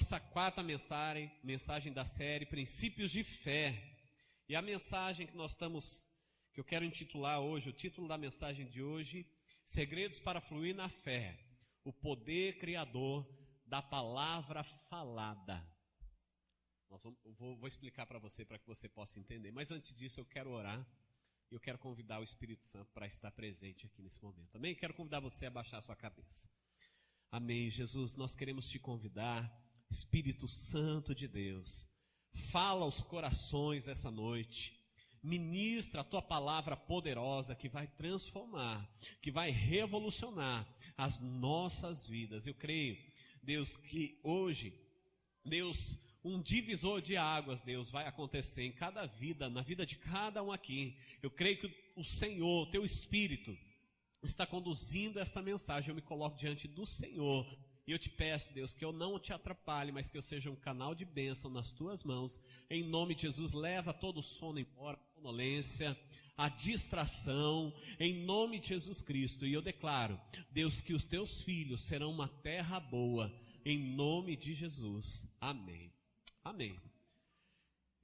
nossa quarta mensagem da série Princípios de Fé. E a mensagem que eu quero intitular hoje, o título da mensagem de hoje, Segredos para Fluir na Fé, o poder criador da palavra falada. Vou explicar para você que você possa entender, mas antes disso eu quero orar e eu quero convidar o Espírito Santo para estar presente aqui nesse momento. Amém? Quero convidar você a baixar a sua cabeça. Amém, Jesus, nós queremos te convidar, Espírito Santo de Deus, fala aos corações essa noite, ministra a tua palavra poderosa que vai transformar, que vai revolucionar as nossas vidas. Eu creio, Deus, que hoje, Deus, um divisor de águas, Deus, vai acontecer em cada vida, na vida de cada um aqui. Eu creio que o Senhor, o teu Espírito, está conduzindo essa mensagem. Eu me coloco diante do Senhor e eu te peço, Deus, que eu não te atrapalhe, mas que eu seja um canal de bênção nas tuas mãos. Em nome de Jesus, leva todo o sono embora, a sonolência, a distração, em nome de Jesus Cristo. E eu declaro, Deus, que os teus filhos serão uma terra boa, em nome de Jesus. Amém. Amém.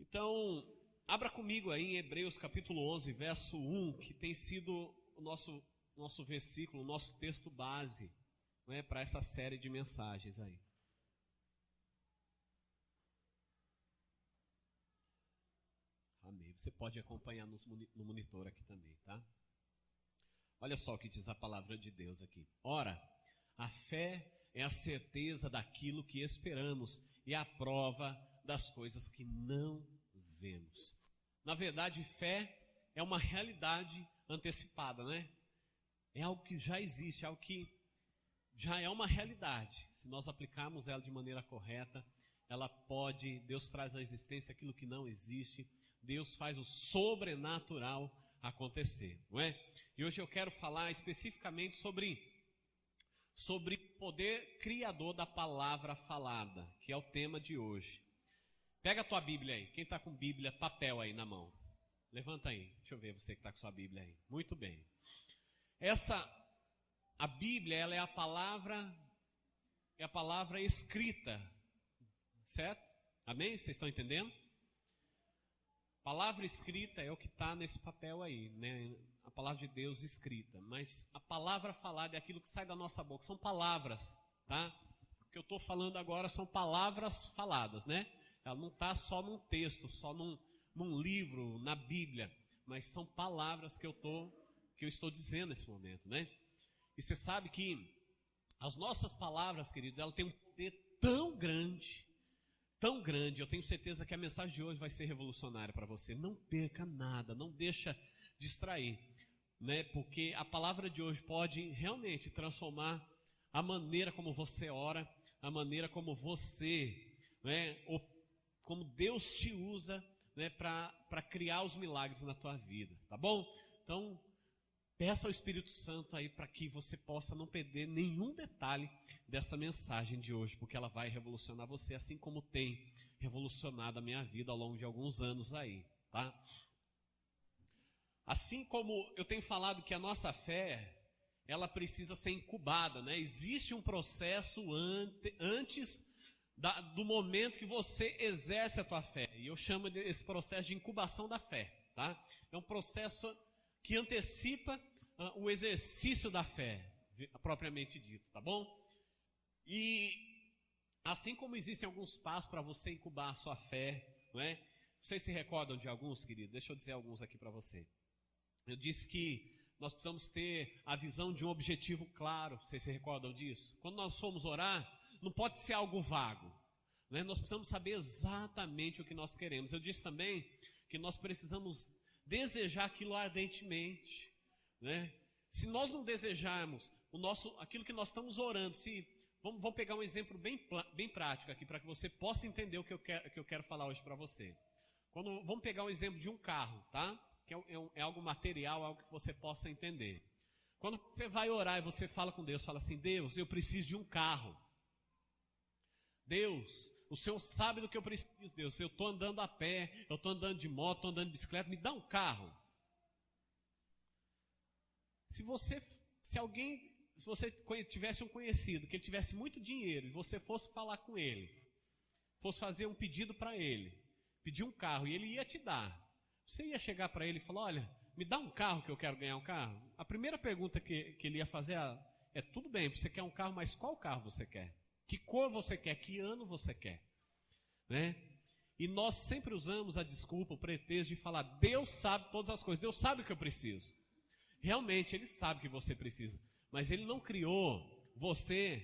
Então, abra comigo aí em Hebreus capítulo 11, verso 1, que tem sido o nosso versículo, o nosso texto base, não é, para essa série de mensagens aí. Amém. Você pode acompanhar no monitor aqui também, tá? Olha só o que diz a palavra de Deus aqui. Ora, a fé é a certeza daquilo que esperamos e a prova das coisas que não vemos. Na verdade, fé é uma realidade antecipada, né? É algo que já existe, algo que já é uma realidade. Se nós aplicarmos ela de maneira correta, Deus traz à existência aquilo que não existe. Deus faz o sobrenatural acontecer, não é? E hoje eu quero falar especificamente sobre o poder criador da palavra falada, que é o tema de hoje. Pega a tua Bíblia aí. Quem está com Bíblia, papel aí na mão? Levanta aí. Deixa eu ver você que está com sua Bíblia aí. Muito bem. A Bíblia, ela é a palavra escrita, certo? Amém? Vocês estão entendendo? Palavra escrita é o que está nesse papel aí, né? A palavra de Deus escrita. Mas a palavra falada é aquilo que sai da nossa boca. São palavras, tá? O que eu estou falando agora são palavras faladas, né? Ela não está só num texto, só num livro, na Bíblia, mas são palavras que eu estou dizendo nesse momento, né? E você sabe que as nossas palavras, querido, ela tem um poder tão grande, eu tenho certeza que a mensagem de hoje vai ser revolucionária para você. Não perca nada, não deixa distrair, né? Porque a palavra de hoje pode realmente transformar a maneira como você ora, a maneira como você, né, como Deus te usa, né, para criar os milagres na tua vida, tá bom? Então, peça ao Espírito Santo aí para que você possa não perder nenhum detalhe dessa mensagem de hoje, porque ela vai revolucionar você, assim como tem revolucionado a minha vida ao longo de alguns anos aí, tá? Assim como eu tenho falado que a nossa fé, ela precisa ser incubada, né? Existe um processo antes do momento que você exerce a tua fé. E eu chamo esse processo de incubação da fé, tá? É um processo que antecipa o exercício da fé, propriamente dito, tá bom? E assim como existem alguns passos para você incubar a sua fé, não é? Vocês se recordam de alguns, querido? Deixa eu dizer alguns aqui para você. Eu disse que nós precisamos ter a visão de um objetivo claro. Vocês se recordam disso? Quando nós formos orar, não pode ser algo vago, né? Nós precisamos saber exatamente o que nós queremos. Eu disse também que nós precisamos desejar aquilo ardentemente, né? Se nós não desejarmos aquilo que nós estamos orando, vamos pegar um exemplo bem prático aqui para que você possa entender o que eu quero falar hoje para você. Vamos pegar um exemplo de um carro, tá? Que é algo material, algo que você possa entender. Quando você vai orar e você fala com Deus, fala assim: Deus, eu preciso de um carro. Deus, o Senhor sabe do que eu preciso, Deus. Eu estou andando a pé, eu estou andando de moto, estou andando de bicicleta, me dá um carro. Se você tivesse um conhecido, que ele tivesse muito dinheiro, e você fosse falar com ele, fosse fazer um pedido para ele, pedir um carro, e ele ia te dar, você ia chegar para ele e falar, olha, me dá um carro que eu quero ganhar um carro? A primeira pergunta que ele ia fazer é, tudo bem, você quer um carro, mas qual carro você quer? Que cor você quer? Que ano você quer? Né? E nós sempre usamos a desculpa, o pretexto de falar, Deus sabe todas as coisas, Deus sabe o que eu preciso. Realmente, Ele sabe o que você precisa, mas Ele não criou você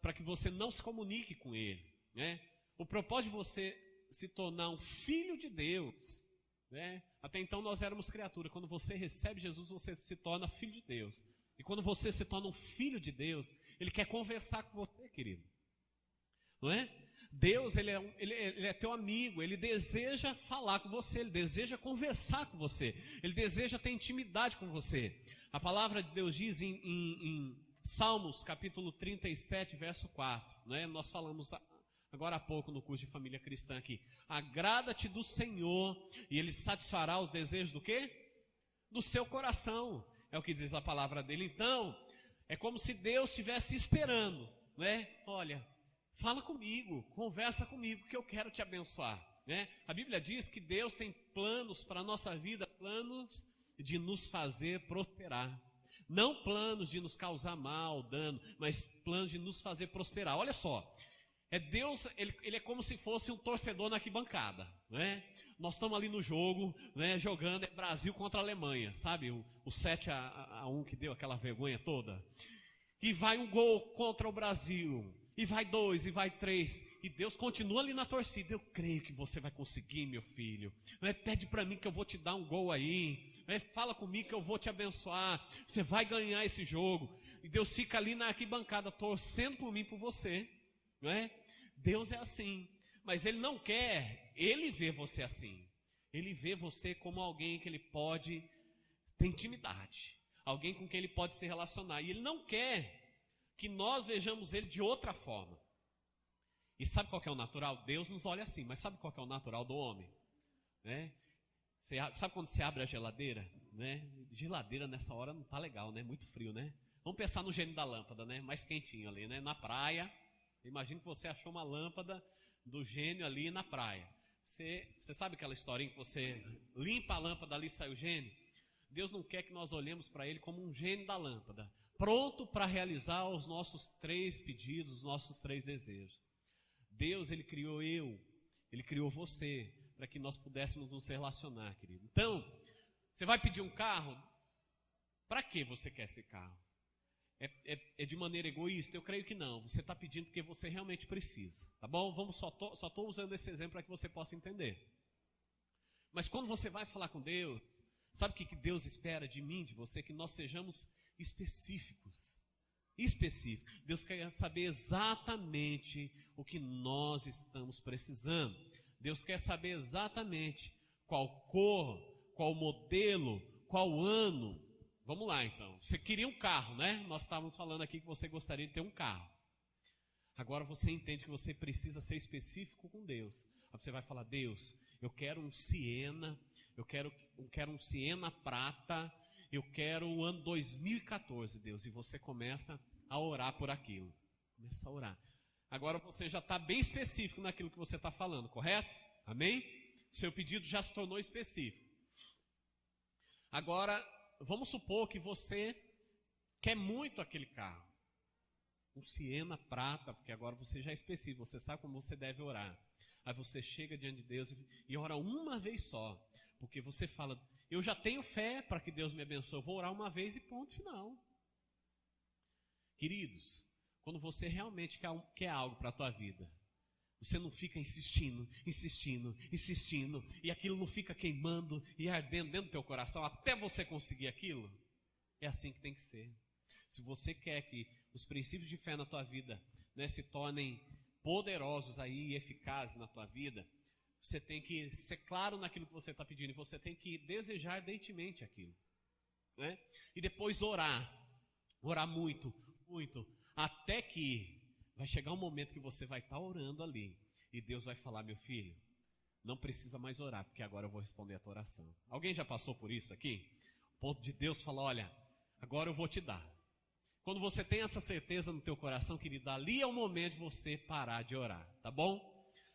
para que você não se comunique com Ele. Né? O propósito de você se tornar um filho de Deus, né? Até então nós éramos criatura, quando você recebe Jesus, você se torna filho de Deus. E quando você se torna um filho de Deus, Ele quer conversar com você, querido. Não é? Deus, ele é teu amigo, Ele deseja falar com você, Ele deseja conversar com você, Ele deseja ter intimidade com você. A palavra de Deus diz em Salmos, capítulo 37, verso 4, né? Nós falamos agora há pouco no curso de família cristã aqui. Agrada-te do Senhor e Ele satisfará os desejos do quê? Do seu coração, é o que diz a palavra dele. Então, é como se Deus estivesse esperando, né? Olha, fala comigo, conversa comigo, que eu quero te abençoar, né? A Bíblia diz que Deus tem planos para a nossa vida, planos de nos fazer prosperar. Não planos de nos causar mal, dano, mas planos de nos fazer prosperar. Olha só, Deus, ele é como se fosse um torcedor na arquibancada, né? Nós estamos ali no jogo, né, jogando Brasil contra a Alemanha, sabe? O 7-1 que deu aquela vergonha toda. E vai um gol contra o Brasil, e vai 2, e vai 3, e Deus continua ali na torcida. Eu creio que você vai conseguir, meu filho. Pede para mim que eu vou te dar um gol aí. Fala comigo que eu vou te abençoar. Você vai ganhar esse jogo. E Deus fica ali na arquibancada torcendo por mim, por você. Não é? Deus é assim, mas Ele não quer, Ele vê você assim. Ele vê você como alguém que Ele pode ter intimidade, alguém com quem Ele pode se relacionar. E Ele não quer que nós vejamos Ele de outra forma. E sabe qual que é o natural? Deus nos olha assim, mas sabe qual que é o natural do homem? Né? Sabe quando você abre a geladeira? Né? Geladeira nessa hora não está legal, né? Muito frio, né? Vamos pensar no gênio da lâmpada, né? Mais quentinho ali, né? Na praia. Imagina que você achou uma lâmpada do gênio ali na praia. Você sabe aquela historinha que você limpa a lâmpada ali e sai o gênio? Deus não quer que nós olhemos para Ele como um gênio da lâmpada, pronto para realizar os nossos 3 pedidos, os nossos 3 desejos. Deus, Ele criou Ele criou você, para que nós pudéssemos nos relacionar, querido. Então, você vai pedir um carro? Para que você quer esse carro? É de maneira egoísta? Eu creio que não. Você está pedindo porque você realmente precisa, tá bom? Só estou usando esse exemplo para que você possa entender. Mas quando você vai falar com Deus, sabe o que Deus espera de mim, de você? Que nós sejamos específicos. Deus quer saber exatamente o que nós estamos precisando. Deus quer saber exatamente qual cor, qual modelo, qual ano. Vamos lá então, você queria um carro, né? Nós estávamos falando aqui que você gostaria de ter um carro. Agora você entende que você precisa ser específico com Deus. Aí você vai falar, Deus, eu quero um Siena, eu quero um Siena prata, eu quero o ano 2014, Deus. E você começa a orar por aquilo. Começa a orar. Agora você já está bem específico naquilo que você está falando, correto? Amém? Seu pedido já se tornou específico. Agora, vamos supor que você quer muito aquele carro, um Siena prata, porque agora você já é específico, você sabe como você deve orar. Aí você chega diante de Deus e ora uma vez só, porque você fala, eu já tenho fé para que Deus me abençoe, eu vou orar uma vez e ponto final. Queridos, quando você realmente quer algo para a tua vida, você não fica insistindo, e aquilo não fica queimando e ardendo dentro do teu coração até você conseguir aquilo. É assim que tem que ser. Se você quer que os princípios de fé na tua vida, né, se tornem poderosos aí e eficazes na tua vida, você tem que ser claro naquilo que você está pedindo, e você tem que desejar ardentemente aquilo, né? E depois orar muito, até que vai chegar um momento que você vai estar orando ali, e Deus vai falar, meu filho, não precisa mais orar, porque agora eu vou responder a tua oração. Alguém já passou por isso aqui? O ponto de Deus falar, olha, agora eu vou te dar. Quando você tem essa certeza no teu coração, querido, ali é o momento de você parar de orar, tá bom?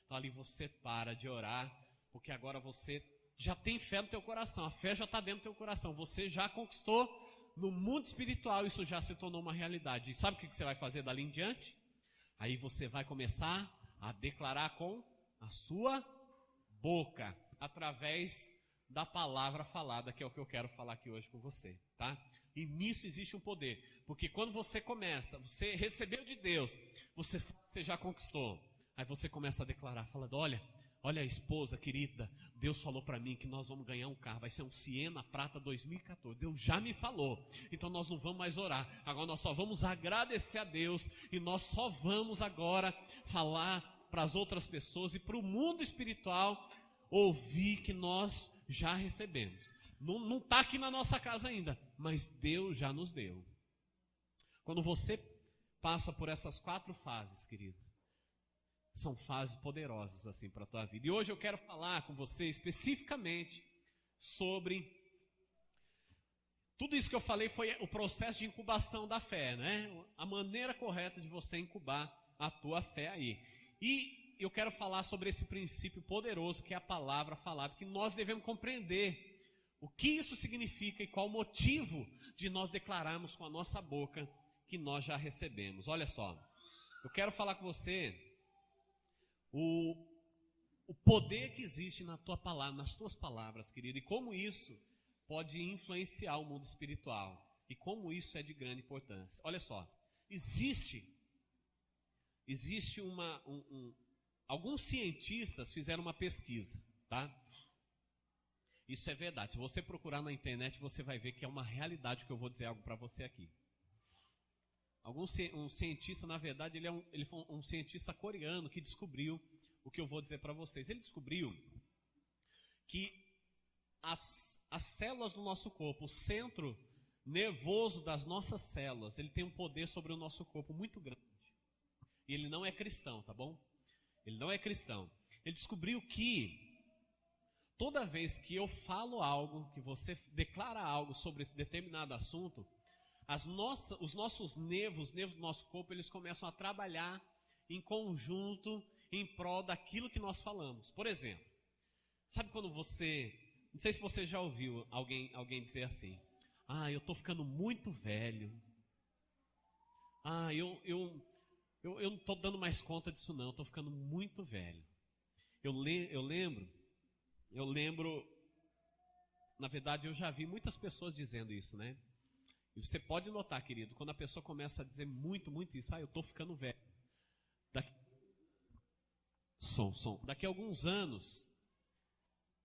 Então ali você para de orar, porque agora você já tem fé no teu coração, a fé já está dentro do teu coração, você já conquistou no mundo espiritual, isso já se tornou uma realidade. E sabe o que você vai fazer dali em diante? Aí você vai começar a declarar com a sua boca, através da palavra falada, que é o que eu quero falar aqui hoje com você, tá? E nisso existe um poder, porque quando você começa, você recebeu de Deus, você já conquistou, aí você começa a declarar, falando, olha a esposa querida, Deus falou para mim que nós vamos ganhar um carro, vai ser um Siena Prata 2014, Deus já me falou, então nós não vamos mais orar, agora nós só vamos agradecer a Deus, e nós só vamos agora falar para as outras pessoas e para o mundo espiritual ouvir que nós já recebemos. Não está aqui na nossa casa ainda, mas Deus já nos deu. Quando você passa por essas 4 fases, querido, são fases poderosas assim para a tua vida. E hoje eu quero falar com você especificamente sobre tudo isso que eu falei foi o processo de incubação da fé, né? A maneira correta de você incubar a tua fé aí. E eu quero falar sobre esse princípio poderoso que é a palavra falada, que nós devemos compreender o que isso significa e qual o motivo de nós declararmos com a nossa boca que nós já recebemos. Olha só, eu quero falar com você o poder que existe na tua palavra, nas tuas palavras, querido, e como isso pode influenciar o mundo espiritual, e como isso é de grande importância. Olha só, existe alguns cientistas fizeram uma pesquisa, tá? Isso é verdade, se você procurar na internet, você vai ver que é uma realidade que eu vou dizer algo para você aqui. Um cientista, na verdade, ele foi um cientista coreano que descobriu o que eu vou dizer para vocês. Ele descobriu que as células do nosso corpo, o centro nervoso das nossas células, ele tem um poder sobre o nosso corpo muito grande. E ele não é cristão, tá bom? Ele não é cristão. Ele descobriu que toda vez que eu falo algo, que você declara algo sobre determinado assunto, os nossos nervos do nosso corpo, eles começam a trabalhar em conjunto em prol daquilo que nós falamos. Por exemplo, sabe quando você, não sei se você já ouviu alguém dizer assim, eu estou ficando muito velho, eu não estou dando mais conta disso não, eu estou ficando muito velho. Eu lembro, na verdade eu já vi muitas pessoas dizendo isso, né? E você pode notar, querido, quando a pessoa começa a dizer muito isso, eu estou ficando velho. Daqui a alguns anos,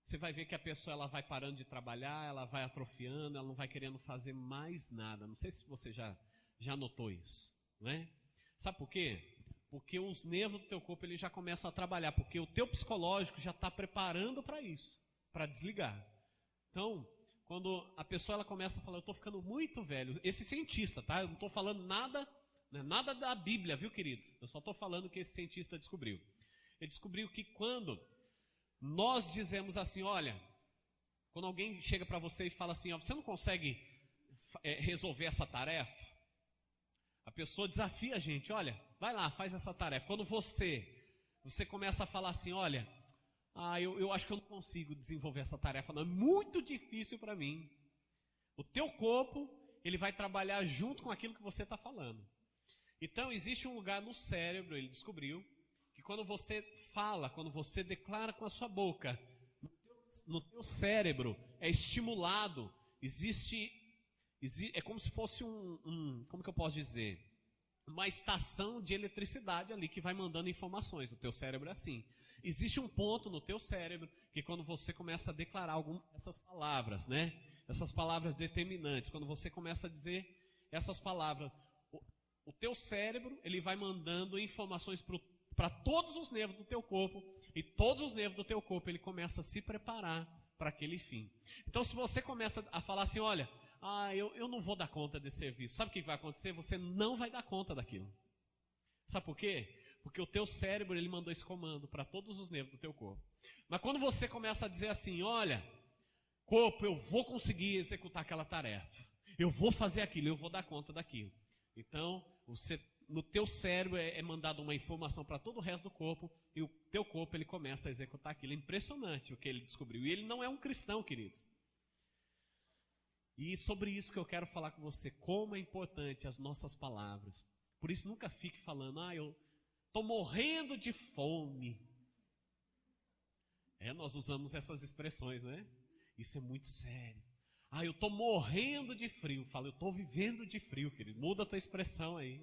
você vai ver que a pessoa ela vai parando de trabalhar, ela vai atrofiando, ela não vai querendo fazer mais nada. Não sei se você já notou isso, não é? Sabe por quê? Porque os nervos do teu corpo eles já começam a trabalhar, porque o teu psicológico já está preparando para isso, para desligar. Então, quando a pessoa ela começa a falar, eu estou ficando muito velho, esse cientista, tá? Eu não estou falando nada da Bíblia, viu, queridos? Eu só estou falando que esse cientista descobriu. Ele descobriu que quando nós dizemos assim, olha, quando alguém chega para você e fala assim, você não consegue resolver essa tarefa? A pessoa desafia a gente, olha, vai lá, faz essa tarefa. Quando você começa a falar assim, olha, eu acho que eu não consigo desenvolver essa tarefa, não, é muito difícil para mim. O teu corpo, ele vai trabalhar junto com aquilo que você está falando. Então, existe um lugar no cérebro, ele descobriu, que quando você fala, quando você declara com a sua boca, no teu cérebro é estimulado, é como se fosse como que eu posso dizer? Uma estação de eletricidade ali que vai mandando informações. O teu cérebro é assim. Existe um ponto no teu cérebro que quando você começa a declarar essas palavras, né? Essas palavras determinantes, quando você começa a dizer essas palavras, o teu cérebro ele vai mandando informações para todos os nervos do teu corpo, e todos os nervos do teu corpo ele começa a se preparar para aquele fim. Então, se você começa a falar assim, olha, eu não vou dar conta desse serviço, sabe o que vai acontecer? Você não vai dar conta daquilo. Sabe por quê? Porque o teu cérebro ele mandou esse comando para todos os nervos do teu corpo. Mas quando você começa a dizer assim, olha, corpo, eu vou conseguir executar aquela tarefa, eu vou fazer aquilo, eu vou dar conta daquilo. Então, você no teu cérebro é mandado uma informação para todo o resto do corpo, e o teu corpo ele começa a executar aquilo. É impressionante o que ele descobriu. E ele não é um cristão, queridos. E sobre isso que eu quero falar com você, como é importante as nossas palavras. Por isso nunca fique falando, eu estou morrendo de fome. Nós usamos essas expressões, né? Isso é muito sério. Eu estou morrendo de frio. Fala, eu estou vivendo de frio, querido. Muda a tua expressão aí.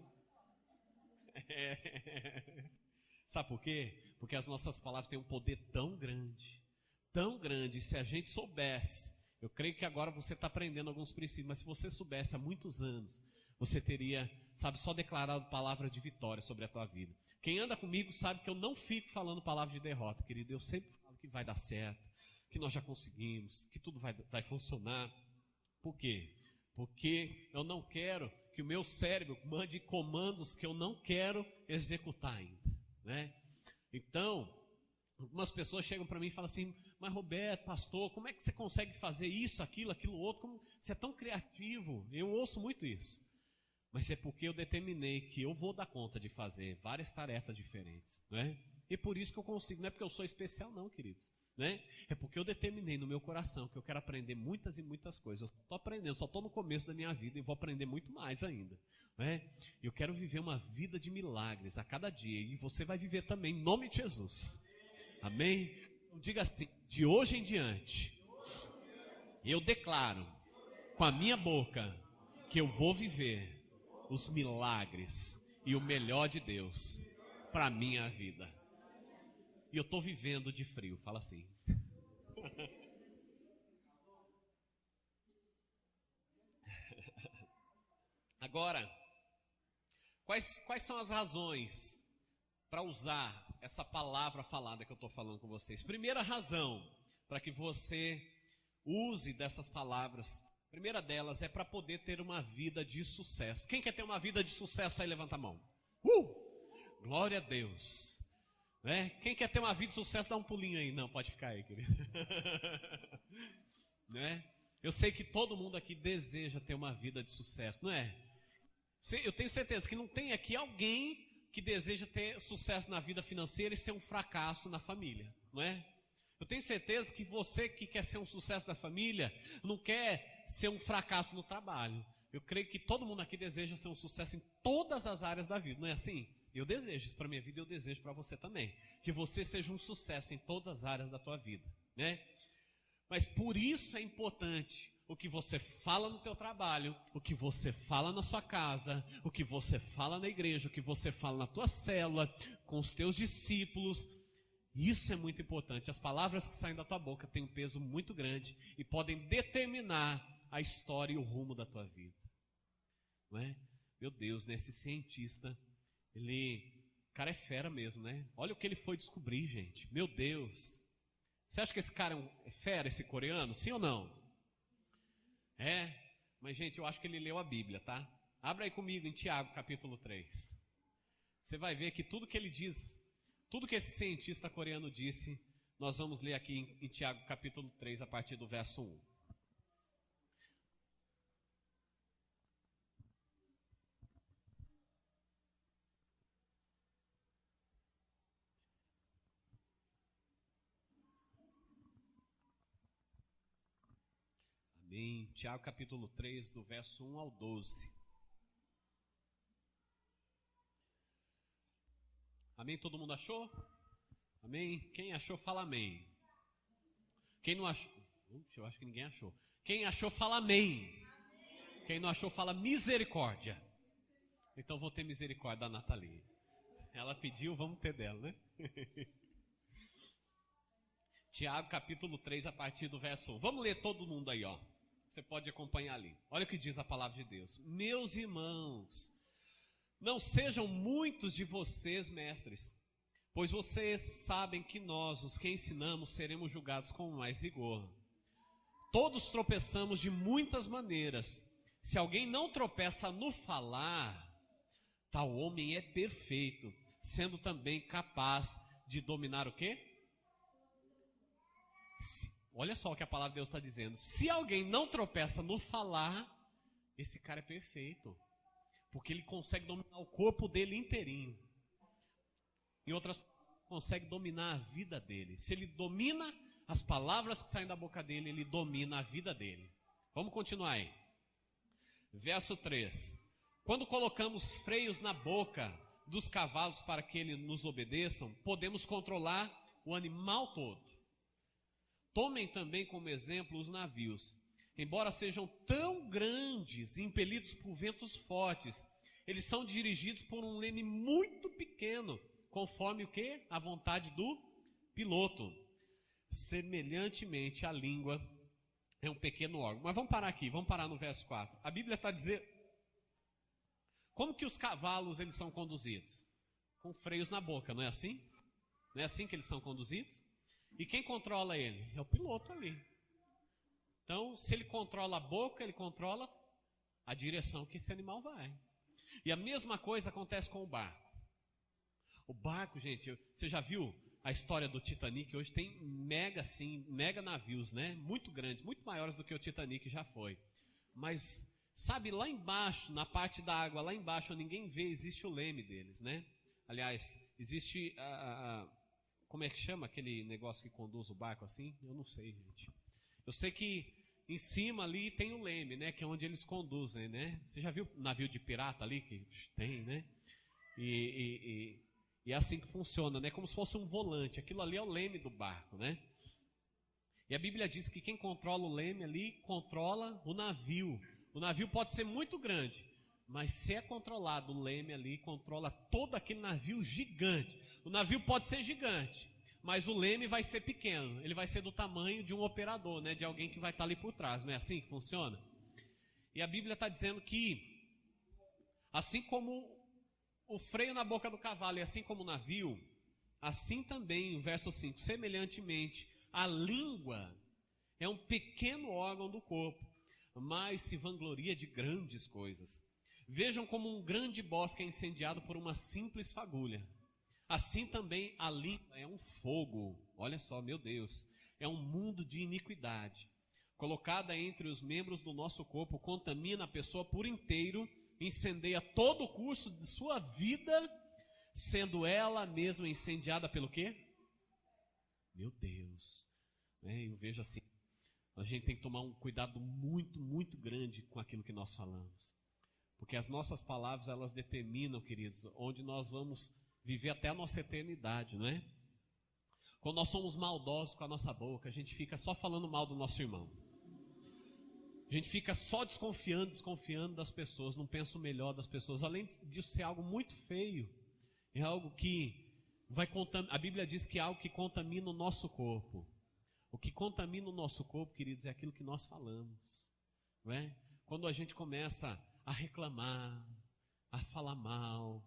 Sabe por quê? Porque as nossas palavras têm um poder tão grande, se a gente soubesse, eu creio que agora você está aprendendo alguns princípios, mas se você soubesse há muitos anos, você teria, só declarado palavra de vitória sobre a tua vida. Quem anda comigo sabe que eu não fico falando palavra de derrota, querido. Eu sempre falo que vai dar certo, que nós já conseguimos, que tudo vai funcionar. Por quê? Porque eu não quero que o meu cérebro mande comandos que eu não quero executar ainda, né? Então, algumas pessoas chegam para mim e falam assim, mas Roberto, pastor, como é que você consegue fazer isso, aquilo outro? Como você é tão criativo? Eu ouço muito isso. Mas é porque eu determinei que eu vou dar conta de fazer várias tarefas diferentes, né? E por isso que eu consigo, não é porque eu sou especial não, queridos, né? É porque eu determinei no meu coração que eu quero aprender muitas e muitas coisas. Eu estou aprendendo, só estou no começo da minha vida e vou aprender muito mais ainda, né? Eu quero viver uma vida de milagres a cada dia, e você vai viver também, em nome de Jesus. Amém? Diga assim, de hoje em diante, eu declaro com a minha boca que eu vou viver os milagres e o melhor de Deus para a minha vida. E eu estou vivendo de frio, fala assim. Agora, quais são as razões para usar essa palavra falada que eu estou falando com vocês? Primeira razão para que você use dessas palavras, primeira delas é para poder ter uma vida de sucesso. Quem quer ter uma vida de sucesso aí, levanta a mão. Glória a Deus. Né? Quem quer ter uma vida de sucesso, dá um pulinho aí. Não, pode ficar aí, querido. Né? Eu sei que todo mundo aqui deseja ter uma vida de sucesso, não é? Eu tenho certeza que não tem aqui alguém que deseja ter sucesso na vida financeira e ser um fracasso na família, não é? Eu tenho certeza que você que quer ser um sucesso na família, não quer ser um fracasso no trabalho. Eu creio que todo mundo aqui deseja ser um sucesso em todas as áreas da vida, não é assim? Eu desejo isso para a minha vida e eu desejo para você também. Que você seja um sucesso em todas as áreas da tua vida, né? Mas por isso é importante o que você fala no teu trabalho, o que você fala na sua casa, o que você fala na igreja, o que você fala na tua célula, com os teus discípulos. Isso é muito importante. As palavras que saem da tua boca têm um peso muito grande e podem determinar a história e o rumo da tua vida, não é? Meu Deus, né? Esse cientista, o cara é fera mesmo, né? Olha o que ele foi descobrir, gente. Meu Deus. Você acha que esse cara é fera, esse coreano? Sim ou não? Mas gente, eu acho que ele leu a Bíblia, tá? Abra aí comigo em Tiago, capítulo 3. Você vai ver que tudo que ele diz, tudo que esse cientista coreano disse, nós vamos ler aqui em Tiago, capítulo 3, a partir do verso 1. Amém. Tiago capítulo 3, do verso 1 ao 12. Amém? Todo mundo achou? Amém? Quem achou, fala amém. Quem não achou? Eu acho que ninguém achou. Quem achou, fala amém. Quem não achou, fala misericórdia. Então vou ter misericórdia da Nathalie. Ela pediu, vamos ter dela, né? Tiago capítulo 3, a partir do verso 1. Vamos ler todo mundo aí, ó. Você pode acompanhar ali. Olha o que diz a palavra de Deus. Meus irmãos, não sejam muitos de vocês mestres, pois vocês sabem que nós, os que ensinamos, seremos julgados com mais rigor. Todos tropeçamos de muitas maneiras. Se alguém não tropeça no falar, tal homem é perfeito, sendo também capaz de dominar o quê? Olha só o que a palavra de Deus está dizendo. Se alguém não tropeça no falar, esse cara é perfeito. porque ele consegue dominar o corpo dele inteirinho. Em outras palavras, consegue dominar a vida dele. Se ele domina as palavras que saem da boca dele, ele domina a vida dele. Vamos continuar aí. Verso 3. Quando colocamos freios na boca dos cavalos para que eles nos obedeçam, podemos controlar o animal todo. Tomem também como exemplo os navios. Embora sejam tão grandes e impelidos por ventos fortes, eles são dirigidos por um leme muito pequeno, conforme o quê? A vontade do piloto. Semelhantemente, a língua é um pequeno órgão. Mas vamos parar aqui, vamos parar no verso 4. A Bíblia está dizendo, como que os cavalos eles são conduzidos? Com freios na boca, não é assim? Não é assim que eles são conduzidos? E quem controla ele? É o piloto ali. Então, se ele controla a boca, ele controla a direção que esse animal vai. E a mesma coisa acontece com o barco. O barco, gente, você já viu a história do Titanic? Hoje tem mega navios, né? Muito grandes, muito maiores do que o Titanic já foi. Mas, sabe, lá embaixo, na parte da água, lá embaixo, onde ninguém vê, existe o leme deles, né? Aliás, existe como é que chama aquele negócio que conduz o barco assim? Eu não sei, gente. Eu sei que em cima ali tem o leme, né? Que é onde eles conduzem, né? Você já viu navio de pirata ali? Que tem, né? E é assim que funciona, né? Como se fosse um volante. Aquilo ali é o leme do barco, né? E a Bíblia diz que quem controla o leme ali, controla o navio. O navio pode ser muito grande, mas se é controlado o leme ali, controla todo aquele navio gigante. O navio pode ser gigante, mas o leme vai ser pequeno. Ele vai ser do tamanho de um operador, né? De alguém que vai estar ali por trás. Não é assim que funciona? E a Bíblia está dizendo que, assim como o freio na boca do cavalo e assim como o navio, assim também, o verso 5, semelhantemente, a língua é um pequeno órgão do corpo, mas se vangloria de grandes coisas. Vejam como um grande bosque é incendiado por uma simples fagulha. Assim também a língua é um fogo, olha só, meu Deus, é um mundo de iniquidade. Colocada entre os membros do nosso corpo, contamina a pessoa por inteiro, incendeia todo o curso de sua vida, sendo ela mesma incendiada pelo quê? Meu Deus, eu vejo assim, a gente tem que tomar um cuidado muito, muito grande com aquilo que nós falamos. Porque as nossas palavras, elas determinam, queridos, onde nós vamos viver até a nossa eternidade, não é? Quando nós somos maldosos com a nossa boca, a gente fica só falando mal do nosso irmão. A gente fica só desconfiando das pessoas, não pensa o melhor das pessoas. Além disso ser algo muito feio, é algo que vai contaminar. A Bíblia diz que é algo que contamina o nosso corpo. O que contamina o nosso corpo, queridos, é aquilo que nós falamos, não é? Quando a gente começa a reclamar, a falar mal,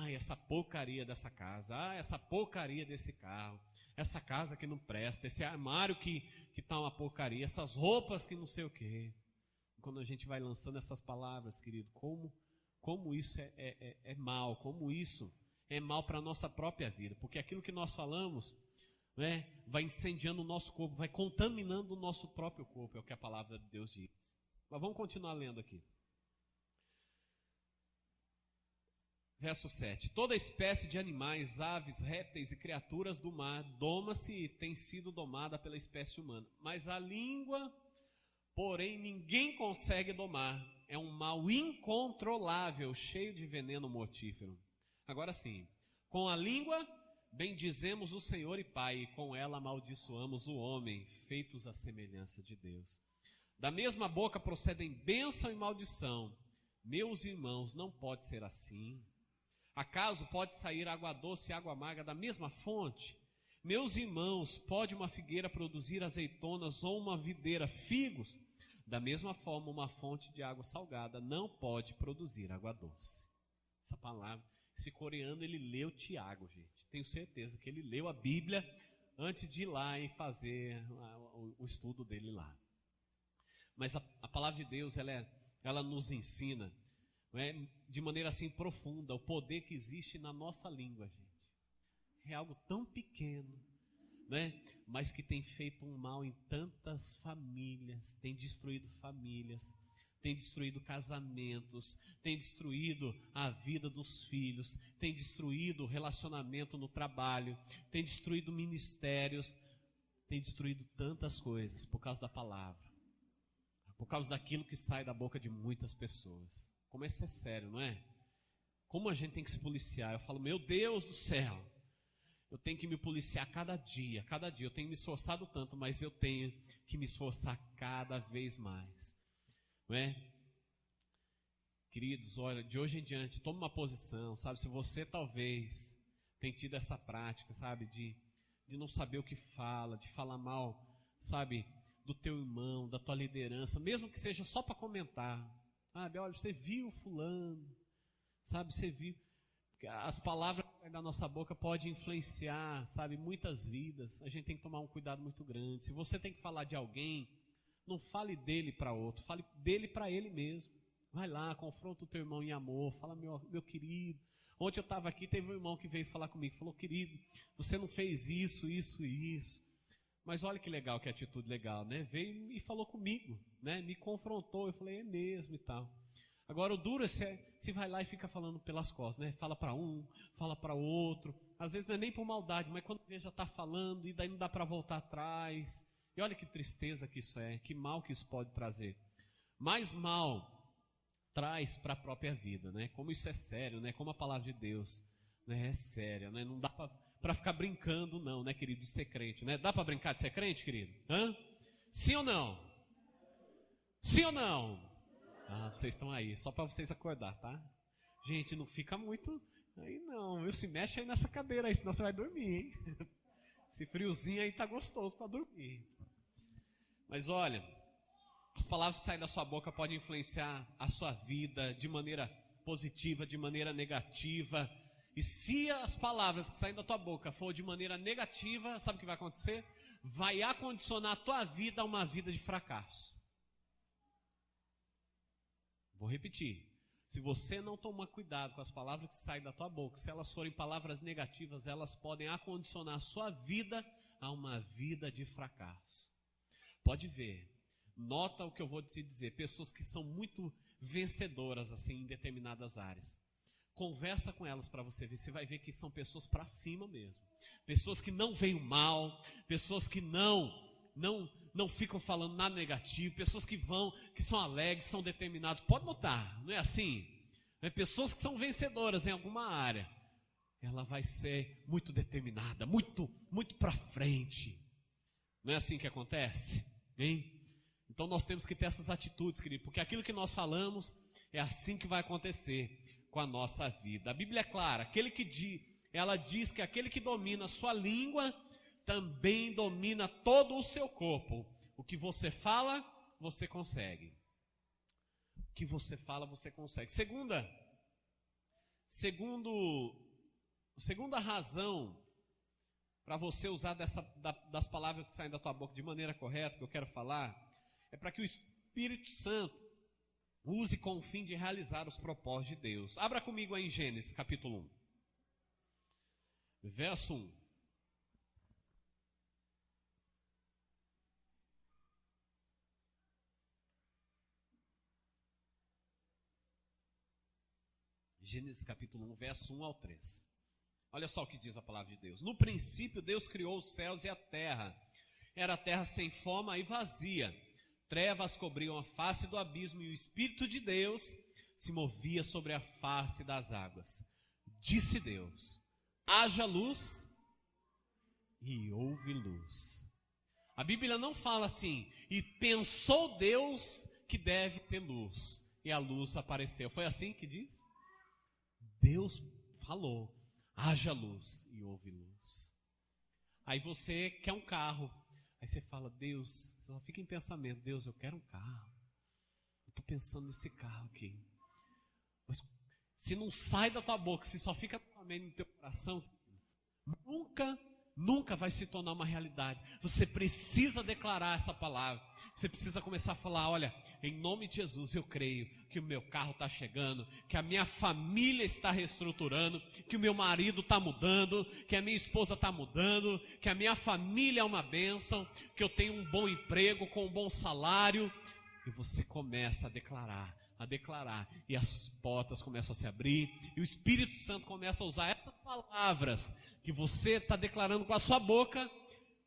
essa porcaria dessa casa, essa porcaria desse carro, essa casa que não presta, esse armário que está uma porcaria, essas roupas que não sei o quê. Quando a gente vai lançando essas palavras, querido, como isso é mal, como isso é mal para a nossa própria vida, porque aquilo que nós falamos, né, vai incendiando o nosso corpo, vai contaminando o nosso próprio corpo, é o que a palavra de Deus diz. Mas vamos continuar lendo aqui. Verso 7. Toda espécie de animais, aves, répteis e criaturas do mar doma-se e tem sido domada pela espécie humana. Mas a língua, porém, ninguém consegue domar. É um mal incontrolável, cheio de veneno mortífero. Agora sim, com a língua bendizemos o Senhor e Pai, e com ela amaldiçoamos o homem, feitos à semelhança de Deus. Da mesma boca procedem bênção e maldição. Meus irmãos, não pode ser assim. Acaso pode sair água doce e água amarga da mesma fonte? Meus irmãos, pode uma figueira produzir azeitonas ou uma videira figos? Da mesma forma, uma fonte de água salgada não pode produzir água doce. Essa palavra, esse coreano, ele leu Tiago, gente. Tenho certeza que ele leu a Bíblia antes de ir lá e fazer o estudo dele lá. Mas a palavra de Deus, ela nos ensina, não é, de maneira assim profunda, o poder que existe na nossa língua, gente. É algo tão pequeno, né, mas que tem feito um mal em tantas famílias, tem destruído famílias, tem destruído casamentos, tem destruído a vida dos filhos, tem destruído o relacionamento no trabalho, tem destruído ministérios, tem destruído tantas coisas por causa da palavra, por causa daquilo que sai da boca de muitas pessoas. Como isso é sério, não é? Como a gente tem que se policiar. Eu falo, meu Deus do céu, eu tenho que me policiar cada dia. Eu tenho me esforçado tanto, mas eu tenho que me esforçar cada vez mais. Não é? Queridos, olha, de hoje em diante, tome uma posição, sabe? Se você talvez tem tido essa prática, sabe? De não saber o que fala, de falar mal, sabe? Do teu irmão, da tua liderança, mesmo que seja só para comentar. Sabe? Olha, você viu fulano, sabe? Você viu. As palavras da nossa boca podem influenciar, sabe? Muitas vidas. A gente tem que tomar um cuidado muito grande. Se você tem que falar de alguém, não fale dele para outro, fale dele para ele mesmo. Vai lá, confronta o teu irmão em amor, fala, meu querido. Ontem eu estava aqui, teve um irmão que veio falar comigo, falou, querido, você não fez isso. Mas olha que legal, que atitude legal, né? Veio e falou comigo, né? Me confrontou, eu falei, é mesmo e tal. Agora o duro é se vai lá e fica falando pelas costas, né? Fala para um, fala para o outro. Às vezes não é nem por maldade, mas quando já está falando e daí não dá para voltar atrás. E olha que tristeza que isso é, que mal que isso pode trazer. Mais mal traz para a própria vida, né? Como isso é sério, né? Como a palavra de Deus, né? É séria, né? Não dá para ficar brincando não, né, querido, de ser crente, né? Dá para brincar de ser crente, querido? Hã? Sim ou não? Sim ou não? Ah, vocês estão aí, só para vocês acordar, tá? Gente, não fica muito aí não, viu? Se mexe aí nessa cadeira aí, senão você vai dormir, hein? Esse friozinho aí tá gostoso para dormir. Mas olha, as palavras que saem da sua boca podem influenciar a sua vida de maneira positiva, de maneira negativa. E se as palavras que saem da tua boca for de maneira negativa, sabe o que vai acontecer? Vai acondicionar a tua vida a uma vida de fracasso. Vou repetir. Se você não tomar cuidado com as palavras que saem da tua boca, se elas forem palavras negativas, elas podem acondicionar a sua vida a uma vida de fracasso. Pode ver. Nota o que eu vou te dizer. Pessoas que são muito vencedoras assim em determinadas áreas. Conversa com elas para você ver. Você vai ver que são pessoas para cima mesmo. Pessoas que não veem o mal. Pessoas que não ficam falando nada negativo. Pessoas que são alegres, são determinadas. Pode notar, não é assim? É pessoas que são vencedoras em alguma área. Ela vai ser muito determinada, muito para frente. Não é assim que acontece? Hein? Então nós temos que ter essas atitudes, querido, porque aquilo que nós falamos é assim que vai acontecer com a nossa vida. A Bíblia é clara, ela diz que aquele que domina a sua língua também domina todo o seu corpo. O que você fala, você consegue. O que você fala, você consegue. Segunda razão para você usar das palavras que saem da tua boca de maneira correta, que eu quero falar, é para que o Espírito Santo use com o fim de realizar os propósitos de Deus. Abra comigo aí em Gênesis, capítulo 1. Verso 1. Gênesis capítulo 1, verso 1 ao 3. Olha só o que diz a palavra de Deus. No princípio, Deus criou os céus e a terra. Era a terra sem forma e vazia. Trevas cobriam a face do abismo e o Espírito de Deus se movia sobre a face das águas. Disse Deus: haja luz e houve luz. A Bíblia não fala assim, e pensou Deus que deve ter luz, e a luz apareceu. Foi assim que diz? Deus falou: haja luz e houve luz. Aí você quer um carro. Aí você fala: Deus, você só fica em pensamento: Deus, eu quero um carro. Eu estou pensando nesse carro aqui. Mas se não sai da tua boca, se só fica no teu coração, nunca vai se tornar uma realidade. Você precisa declarar essa palavra. Você precisa começar a falar: olha, em nome de Jesus eu creio que o meu carro está chegando, que a minha família está reestruturando, que o meu marido está mudando, que a minha esposa está mudando, que a minha família é uma bênção, que eu tenho um bom emprego com um bom salário. E você começa a declarar, e as portas começam a se abrir, e o Espírito Santo começa a usar essas palavras que você está declarando com a sua boca,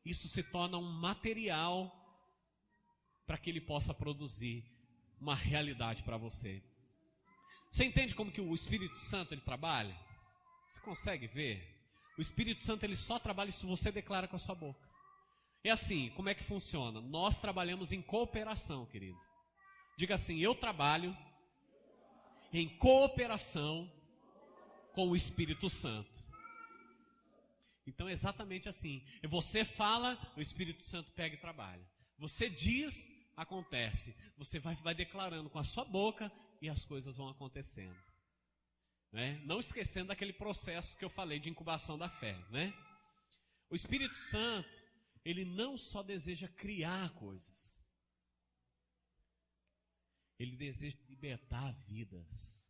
isso se torna um material para que ele possa produzir uma realidade para você. Você entende como que o Espírito Santo ele trabalha? Você consegue ver? O Espírito Santo ele só trabalha se você declara com a sua boca. É assim, como é que funciona? Nós trabalhamos em cooperação, querido. Diga assim, eu trabalho em cooperação com o Espírito Santo. Então é exatamente assim. Você fala, o Espírito Santo pega e trabalha. Você diz, acontece. Você vai declarando com a sua boca e as coisas vão acontecendo. Né? Não esquecendo daquele processo que eu falei de incubação da fé. Né? O Espírito Santo, ele não só deseja criar coisas. Ele deseja libertar vidas.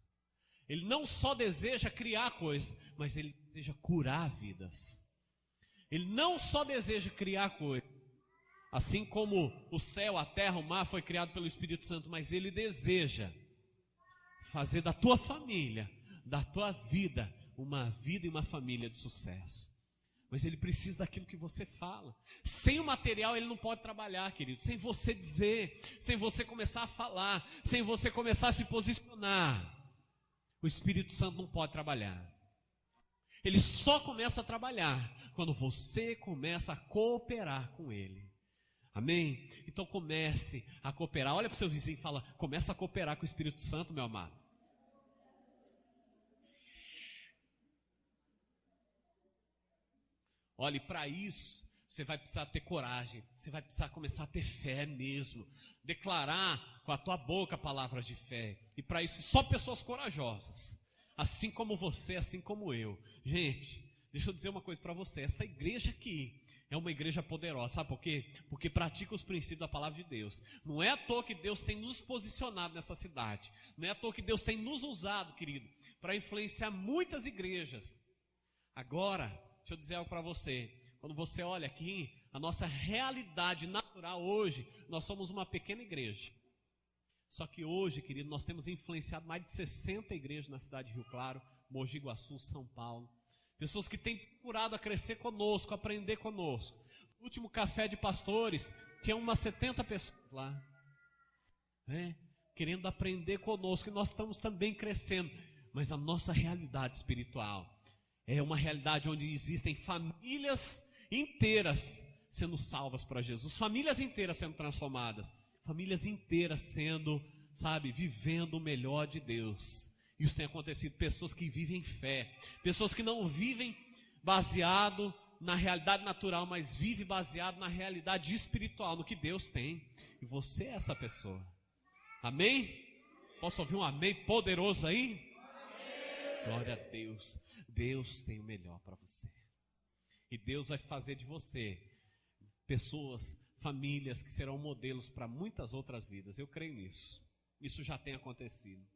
Ele não só deseja criar coisas, mas ele deseja curar vidas. Ele não só deseja criar coisas, assim como o céu, a terra, o mar foi criado pelo Espírito Santo, mas ele deseja fazer da tua família, da tua vida, uma vida e uma família de sucesso. Mas ele precisa daquilo que você fala. Sem o material ele não pode trabalhar, querido. Sem você dizer, sem você começar a falar, sem você começar a se posicionar, o Espírito Santo não pode trabalhar. Ele só começa a trabalhar quando você começa a cooperar com ele. Amém? Então comece a cooperar. Olha para o seu vizinho e fala, começa a cooperar com o Espírito Santo, meu amado. Olha, e para isso, você vai precisar ter coragem, você vai precisar começar a ter fé mesmo, declarar com a tua boca palavras de fé, e para isso só pessoas corajosas, assim como você, assim como eu. Gente, deixa eu dizer uma coisa para você, essa igreja aqui é uma igreja poderosa, sabe por quê? Porque pratica os princípios da palavra de Deus. Não é à toa que Deus tem nos posicionado nessa cidade, não é à toa que Deus tem nos usado, querido, para influenciar muitas igrejas. Agora, deixa eu dizer algo para você. Quando você olha aqui, a nossa realidade natural hoje, nós somos uma pequena igreja. Só que hoje, querido, nós temos influenciado mais de 60 igrejas na cidade de Rio Claro, Mogi Guaçu, São Paulo. Pessoas que têm procurado a crescer conosco, a aprender conosco. No último café de pastores, tinha umas 70 pessoas lá, né, querendo aprender conosco. E nós estamos também crescendo. Mas a nossa realidade espiritual é uma realidade onde existem famílias inteiras sendo salvas para Jesus, famílias inteiras sendo transformadas, famílias inteiras sendo, vivendo o melhor de Deus. Isso tem acontecido, pessoas que vivem fé, pessoas que não vivem baseado na realidade natural, mas vivem baseado na realidade espiritual, no que Deus tem. E você é essa pessoa. Amém? Posso ouvir um amém poderoso aí? Glória a Deus. Deus tem o melhor para você. E Deus vai fazer de você pessoas, famílias que serão modelos para muitas outras vidas. Eu creio nisso. Isso já tem acontecido.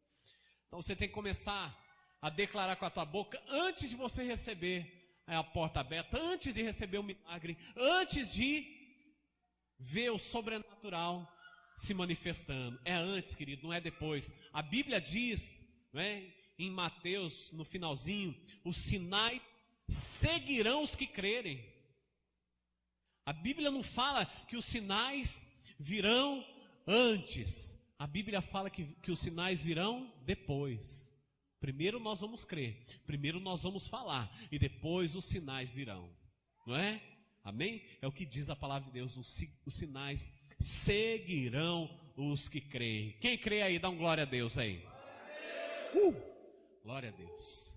Então você tem que começar a declarar com a tua boca antes de você receber a porta aberta, antes de receber o milagre, antes de ver o sobrenatural se manifestando. É antes, querido, não é depois. A Bíblia diz, não é? Em Mateus, no finalzinho, os sinais seguirão os que crerem. A Bíblia não fala que os sinais virão antes. A Bíblia fala que os sinais virão depois. Primeiro nós vamos crer, primeiro nós vamos falar, e depois os sinais virão. Não é? Amém? É o que diz a palavra de Deus, os sinais seguirão os que creem. Quem crê aí, dá um glória a Deus aí. Glória a Deus.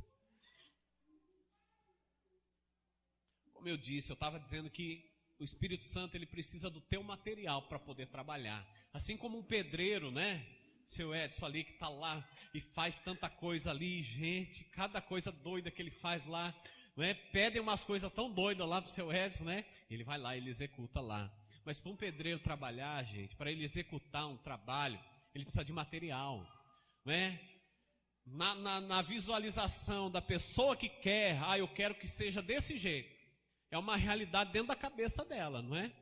Como eu disse, eu estava dizendo que o Espírito Santo ele precisa do teu material para poder trabalhar. Assim como um pedreiro, né? Seu Edson ali que está lá e faz tanta coisa ali, gente, cada coisa doida que ele faz lá, né? Pedem umas coisas tão doidas lá para o seu Edson, né? Ele vai lá, ele executa lá. Mas para um pedreiro trabalhar, gente, para ele executar um trabalho, ele precisa de material, né? Na visualização da pessoa que quer, eu quero que seja desse jeito. É uma realidade dentro da cabeça dela, não é?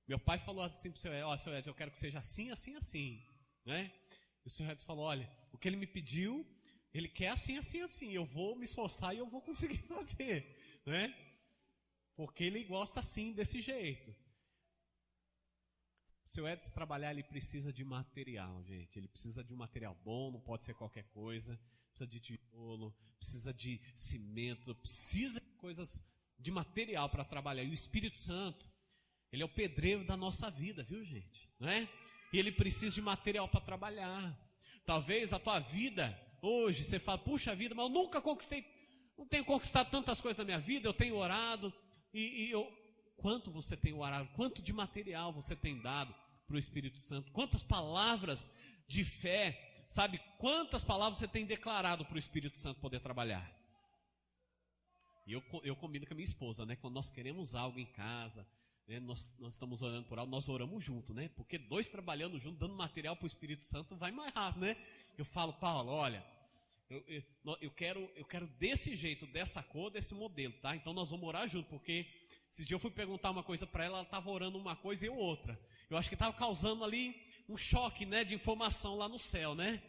Meu pai falou assim para o seu Edson, ó, seu Edson, eu quero que seja assim, assim, assim, né? E o seu Edson falou, olha, o que ele me pediu, ele quer assim, assim, assim, eu vou me esforçar e eu vou conseguir fazer, né? Porque ele gosta assim, desse jeito. O seu Edson trabalhar, ele precisa de material, gente. Ele precisa de um material bom, não pode ser qualquer coisa. Precisa de tijolo, precisa de cimento, precisa de coisas, de material para trabalhar. E o Espírito Santo, ele é o pedreiro da nossa vida, viu, gente? Não é? E ele precisa de material para trabalhar. Talvez a tua vida, hoje, você fala, puxa vida, mas eu nunca conquistei, não tenho conquistado tantas coisas na minha vida, eu tenho orado, quanto você tem orado, quanto de material você tem dado para o Espírito Santo, quantas palavras de fé, sabe, quantas palavras você tem declarado para o Espírito Santo poder trabalhar. E eu combino com a minha esposa, né, quando nós queremos algo em casa, né, nós estamos orando por algo, nós oramos junto, né, porque dois trabalhando junto, dando material para o Espírito Santo, vai mais rápido, né. Eu falo, Paulo, olha, eu quero desse jeito, dessa cor, desse modelo, tá? Então nós vamos orar junto, porque esse dia eu fui perguntar uma coisa para ela estava orando uma coisa e eu outra. Eu acho que estava causando ali um choque, né, de informação lá no céu, né?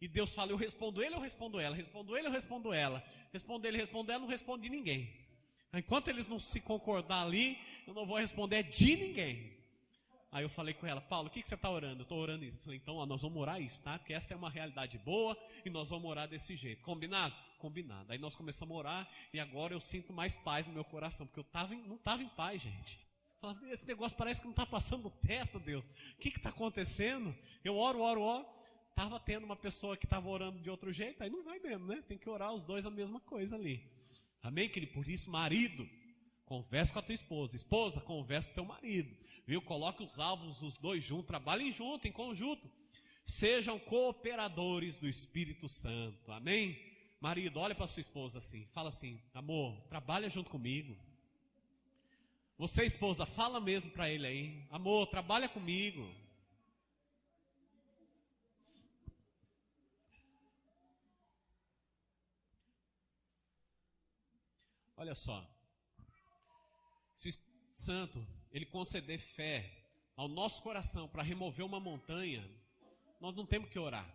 E Deus fala, eu respondo ele, eu respondo ela, respondo ele, eu respondo ela, respondo ele, respondo ela, não respondo de ninguém. Enquanto eles não se concordar ali, eu não vou responder de ninguém. Aí eu falei com ela, Paulo, o que você está orando? Eu estou orando isso. Eu falei, então, ó, nós vamos orar isso, tá? Porque essa é uma realidade boa e nós vamos orar desse jeito. Combinado? Combinado. Aí nós começamos a orar e agora eu sinto mais paz no meu coração, porque não estava em paz, gente. Eu falava, esse negócio parece que não está passando do teto, Deus. O que está acontecendo? Eu oro. Estava tendo uma pessoa que estava orando de outro jeito, aí não vai mesmo, né? Tem que orar os dois a mesma coisa ali. Amém, querido? Por isso, marido, converse com a tua esposa. Esposa, converse com o teu marido. Viu? Coloque os alvos, os dois juntos. Trabalhem junto, em conjunto. Sejam cooperadores do Espírito Santo. Amém? Marido, olha para sua esposa assim. Fala assim, amor, trabalha junto comigo. Você, esposa, fala mesmo para ele aí. Amor, trabalha comigo. Olha só. Se o Espírito Santo, ele conceder fé ao nosso coração para remover uma montanha, nós não temos que orar.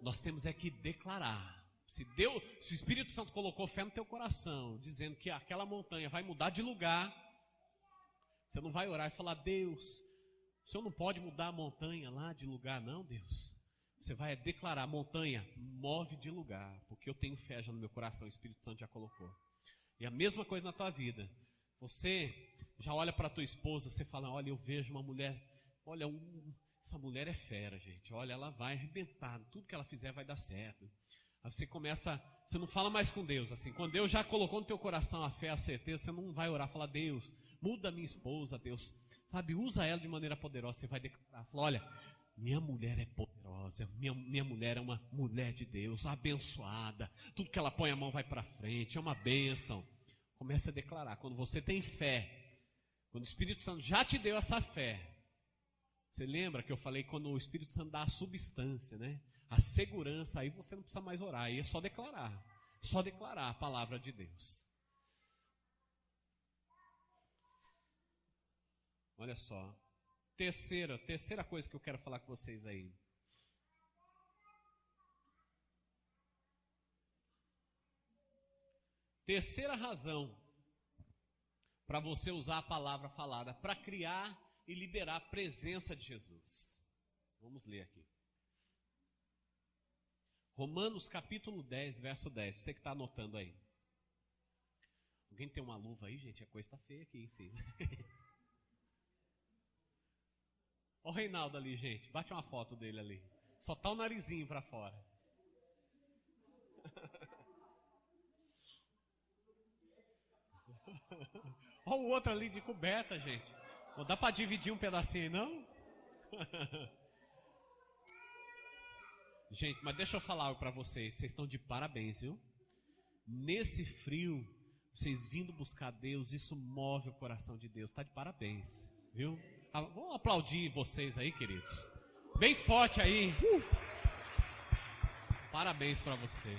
Nós temos é que declarar. Se o Espírito Santo colocou fé no teu coração, dizendo que aquela montanha vai mudar de lugar, você não vai orar e falar, Deus, o Senhor não pode mudar a montanha lá de lugar, não, Deus. Você vai declarar, montanha, move de lugar, porque eu tenho fé já no meu coração, o Espírito Santo já colocou. E a mesma coisa na tua vida. Você já olha para a tua esposa, você fala, olha, eu vejo uma mulher, olha, essa mulher é fera, gente. Olha, ela vai arrebentar, tudo que ela fizer vai dar certo. Aí você começa, você não fala mais com Deus, assim, quando Deus já colocou no teu coração a fé, a certeza, você não vai orar, falar, Deus, muda a minha esposa, Deus, sabe, usa ela de maneira poderosa. Você vai declarar, falar, olha, minha mulher é poderosa, minha mulher é uma mulher de Deus, abençoada, tudo que ela põe a mão vai para frente, é uma bênção. Comece a declarar, quando você tem fé, quando o Espírito Santo já te deu essa fé, você lembra que eu falei quando o Espírito Santo dá a substância, né? A segurança, aí você não precisa mais orar, aí é só declarar a palavra de Deus. Olha só, terceira coisa que eu quero falar com vocês aí. Terceira razão para você usar a palavra falada, para criar e liberar a presença de Jesus. Vamos ler aqui. Romanos capítulo 10, verso 10. Você que está anotando aí. Alguém tem uma luva aí, gente? A coisa está feia aqui em cima. Olha o Reinaldo ali, gente. Bate uma foto dele ali. Só tá o narizinho para fora. Olha o outro ali de coberta, gente. Não dá para dividir um pedacinho aí, não? Gente, mas deixa eu falar algo para vocês. Vocês estão de parabéns, viu? Nesse frio, vocês vindo buscar Deus, isso move o coração de Deus. Está de parabéns, viu? Vamos aplaudir vocês aí, queridos. Bem forte aí. Parabéns para você.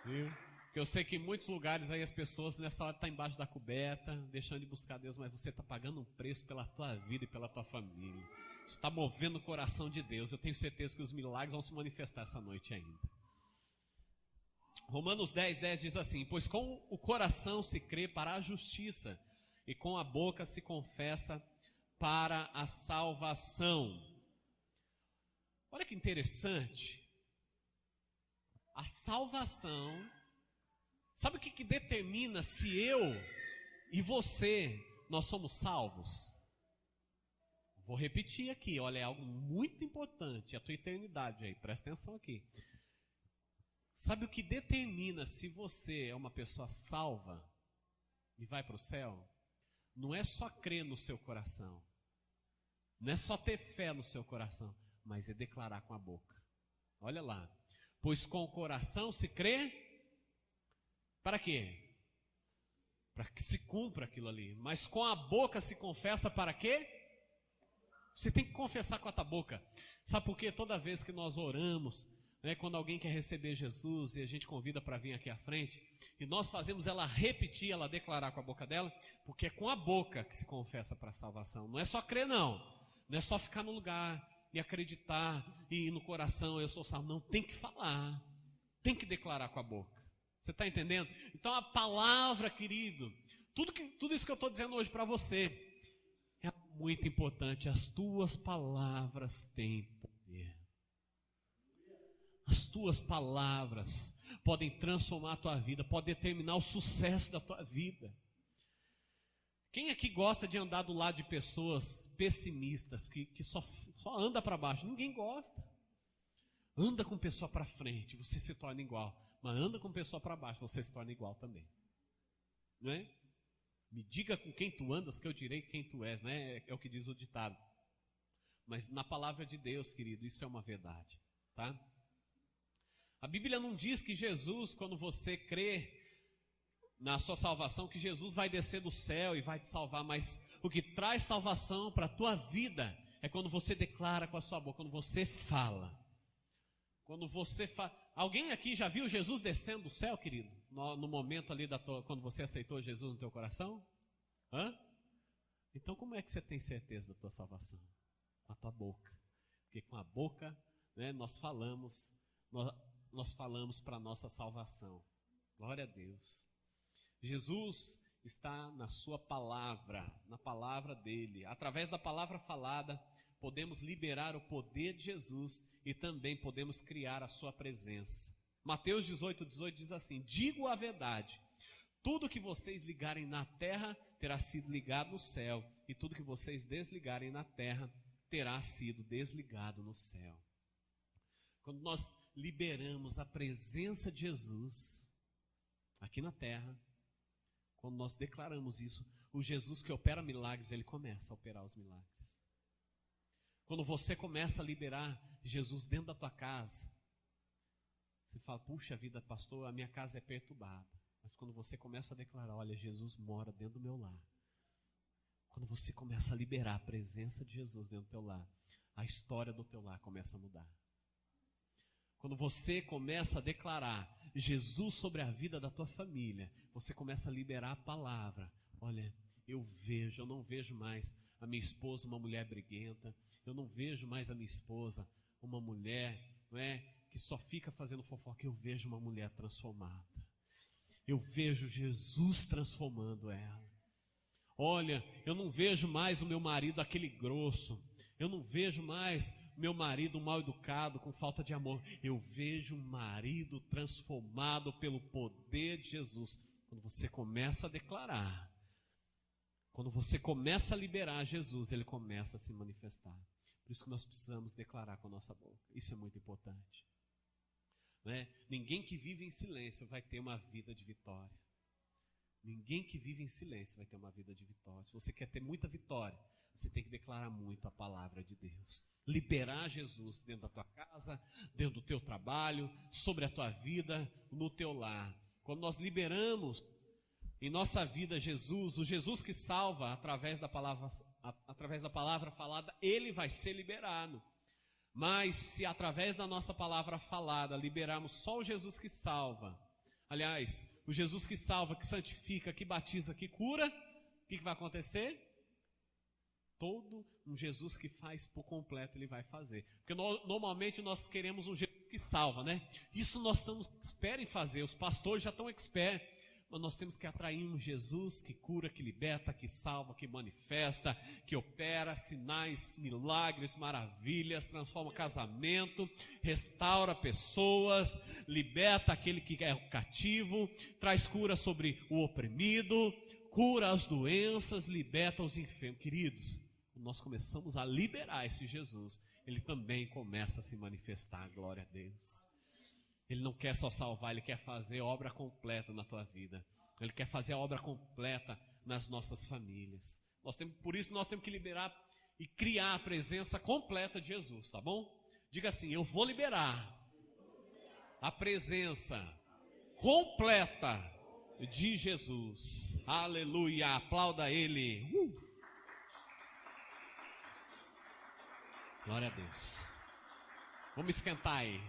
Viu? Porque eu sei que em muitos lugares aí as pessoas nessa hora estão embaixo da coberta, deixando de buscar Deus, mas você está pagando um preço pela tua vida e pela tua família. Isso está movendo o coração de Deus. Eu tenho certeza que os milagres vão se manifestar essa noite ainda. Romanos 10:10 diz assim: pois com o coração se crê para a justiça, e com a boca se confessa para a salvação. Olha que interessante. A salvação, sabe o que determina se eu e você, nós somos salvos? Vou repetir aqui, olha, é algo muito importante, a tua eternidade aí, presta atenção aqui. Sabe o que determina se você é uma pessoa salva e vai para o céu? Não é só crer no seu coração, não é só ter fé no seu coração, mas é declarar com a boca. Olha lá, pois com o coração se crê, para quê? Para que se cumpra aquilo ali, mas com a boca se confessa para quê? Você tem que confessar com a tua boca. Sabe por quê? Toda vez que nós oramos, quando alguém quer receber Jesus e a gente convida para vir aqui à frente, e nós fazemos ela repetir, ela declarar com a boca dela, porque é com a boca que se confessa para a salvação. Não é só crer, não é só ficar no lugar e acreditar e no coração eu sou salvo. Não, tem que falar, tem que declarar com a boca. Você está entendendo? Então a palavra, querido, tudo isso que eu estou dizendo hoje para você é muito importante. As tuas palavras têm poder. As tuas palavras podem transformar a tua vida, podem determinar o sucesso da tua vida. Quem aqui gosta de andar do lado de pessoas pessimistas, que só anda para baixo? Ninguém gosta. Anda com pessoa para frente, você se torna igual. Mas anda com pessoa para baixo, você se torna igual também. Não é? Me diga com quem tu andas, que eu direi quem tu és, né? É o que diz o ditado. Mas na palavra de Deus, querido, isso é uma verdade, tá? A Bíblia não diz que Jesus, quando você crê na sua salvação, que Jesus vai descer do céu e vai te salvar, mas o que traz salvação para a tua vida é quando você declara com a sua boca, quando você fala. Quando você fala. Alguém aqui já viu Jesus descendo do céu, querido? No momento ali quando você aceitou Jesus no teu coração? Então como é que você tem certeza da tua salvação? Com a tua boca. Porque com a boca, nós falamos para a nossa salvação. Glória a Deus. Jesus está na sua palavra, na palavra dele. Através da palavra falada, podemos liberar o poder de Jesus e também podemos criar a sua presença. Mateus 18:18 diz assim: digo a verdade, tudo que vocês ligarem na terra terá sido ligado no céu, e tudo que vocês desligarem na terra terá sido desligado no céu. Quando nós liberamos a presença de Jesus aqui na terra, quando nós declaramos isso, o Jesus que opera milagres, ele começa a operar os milagres. Quando você começa a liberar Jesus dentro da tua casa, você fala, puxa vida, pastor, a minha casa é perturbada. Mas quando você começa a declarar, olha, Jesus mora dentro do meu lar. Quando você começa a liberar a presença de Jesus dentro do teu lar, a história do teu lar começa a mudar. Quando você começa a declarar Jesus sobre a vida da tua família, você começa a liberar a palavra. Olha, eu não vejo mais a minha esposa uma mulher briguenta, eu não vejo mais a minha esposa uma mulher, que só fica fazendo fofoca, eu vejo uma mulher transformada. Eu vejo Jesus transformando ela. Olha, eu não vejo mais o meu marido aquele grosso, eu não vejo mais meu marido mal educado, com falta de amor. Eu vejo um marido transformado pelo poder de Jesus. Quando você começa a declarar, quando você começa a liberar Jesus, ele começa a se manifestar. Por isso que nós precisamos declarar com a nossa boca. Isso é muito importante. Ninguém que vive em silêncio vai ter uma vida de vitória. Ninguém que vive em silêncio vai ter uma vida de vitória. Se você quer ter muita vitória, você tem que declarar muito a palavra de Deus. Liberar Jesus dentro da tua casa, dentro do teu trabalho, sobre a tua vida, no teu lar. Quando nós liberamos em nossa vida Jesus, o Jesus que salva através da palavra falada, ele vai ser liberado. Mas se através da nossa palavra falada liberarmos só o Jesus que salva, Aliás, o Jesus que salva, que santifica, que batiza, que cura, o que vai acontecer? Todo um Jesus que faz por completo, ele vai fazer. Porque normalmente nós queremos um Jesus que salva, né? Isso nós estamos expert em fazer, os pastores já estão expert. Mas nós temos que atrair um Jesus que cura, que liberta, que salva, que manifesta, que opera sinais, milagres, maravilhas, transforma casamento, restaura pessoas, liberta aquele que é o cativo, traz cura sobre o oprimido, cura as doenças, liberta os enfermos. Queridos, nós começamos a liberar esse Jesus, ele também começa a se manifestar, glória a Deus. Ele não quer só salvar, ele quer fazer obra completa na tua vida. Ele quer fazer a obra completa nas nossas famílias. Por isso nós temos que liberar e criar a presença completa de Jesus, tá bom? Diga assim, eu vou liberar a presença completa de Jesus. Aleluia, aplauda ele. Glória a Deus. Vamos esquentar aí.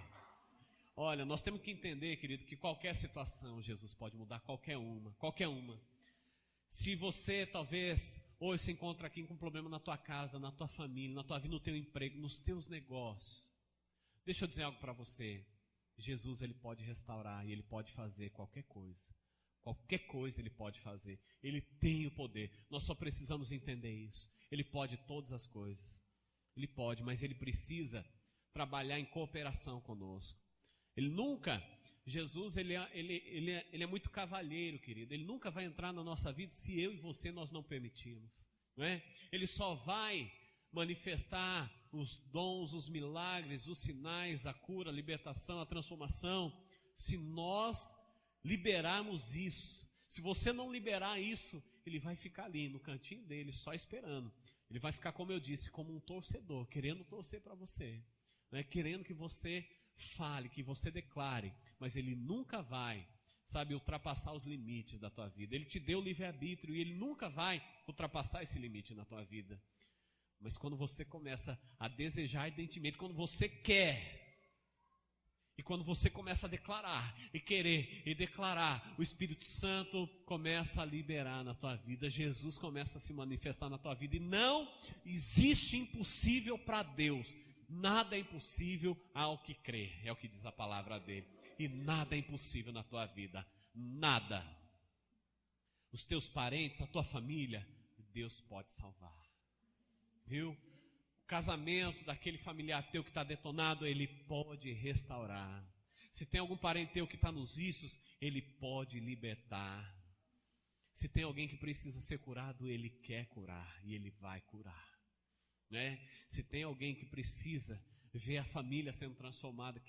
Olha, nós temos que entender, querido, que qualquer situação Jesus pode mudar, qualquer uma. Se você talvez hoje se encontra aqui com um problema na tua casa, na tua família, na tua vida, no teu emprego, nos teus negócios, deixa eu dizer algo para você. Jesus, ele pode restaurar e ele pode fazer qualquer coisa. Qualquer coisa ele pode fazer. Ele tem o poder. Nós só precisamos entender isso. Ele pode todas as coisas. Ele pode, mas ele precisa trabalhar em cooperação conosco. Jesus, ele é muito cavalheiro, querido. Ele nunca vai entrar na nossa vida se eu e você nós não permitirmos, não é? Ele só vai manifestar os dons, os milagres, os sinais, a cura, a libertação, a transformação, se nós liberarmos isso. Se você não liberar isso, ele vai ficar ali no cantinho dele, só esperando. Ele vai ficar, como eu disse, como um torcedor, querendo torcer para você, né? Querendo que você fale, que você declare, mas ele nunca vai, ultrapassar os limites da tua vida. Ele te deu livre-arbítrio e ele nunca vai ultrapassar esse limite na tua vida. Mas quando você começa a desejar ardentemente, quando você quer, e quando você começa a declarar, e querer, e declarar, o Espírito Santo começa a liberar na tua vida, Jesus começa a se manifestar na tua vida, e não existe impossível para Deus. Nada é impossível ao que crê, é o que diz a palavra dele. E nada é impossível na tua vida, nada. Os teus parentes, a tua família, Deus pode salvar. Viu? O casamento daquele familiar teu que está detonado, ele pode restaurar. Se tem algum parente teu que está nos vícios, ele pode libertar. Se tem alguém que precisa ser curado, ele quer curar e ele vai curar. Né? Se tem alguém que precisa ver a família sendo transformada,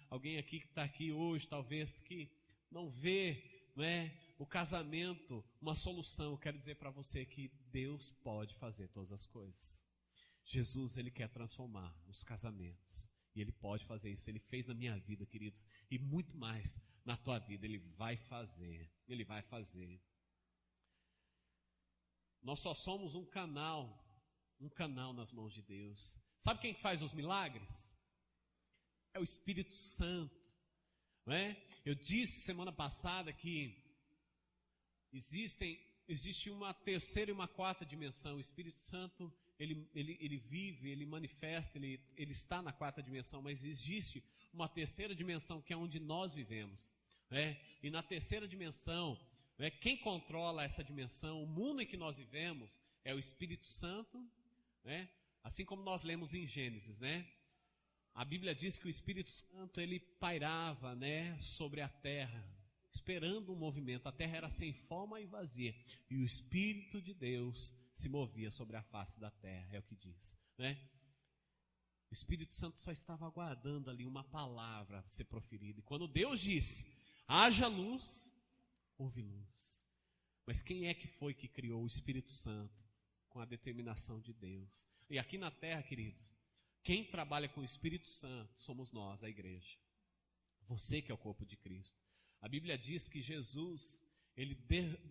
alguém aqui que está aqui hoje, talvez que não vê, o casamento, uma solução, eu quero dizer para você que Deus pode fazer todas as coisas. Jesus, ele quer transformar os casamentos e ele pode fazer isso. Ele fez na minha vida, queridos, e muito mais na tua vida. Ele vai fazer. Nós só somos um canal nas mãos de Deus. Sabe quem que faz os milagres? É o Espírito Santo, não é? Eu disse semana passada que existe uma terceira e uma quarta dimensão. O Espírito Santo, ele vive, ele manifesta, ele está na quarta dimensão, mas existe uma terceira dimensão que é onde nós vivemos, né? E na terceira dimensão, quem controla essa dimensão, o mundo em que nós vivemos, é o Espírito Santo, né? Assim como nós lemos em Gênesis, né? A Bíblia diz que o Espírito Santo ele pairava, né, sobre a terra, esperando um movimento. A terra era sem forma e vazia, e o Espírito de Deus se movia sobre a face da terra, é o que diz, né? O Espírito Santo só estava aguardando ali uma palavra ser proferida. E quando Deus disse, haja luz, houve luz. Mas quem é que foi que criou o Espírito Santo? Com a determinação de Deus. E aqui na terra, queridos, quem trabalha com o Espírito Santo somos nós, a igreja. Você que é o corpo de Cristo. A Bíblia diz que Jesus, ele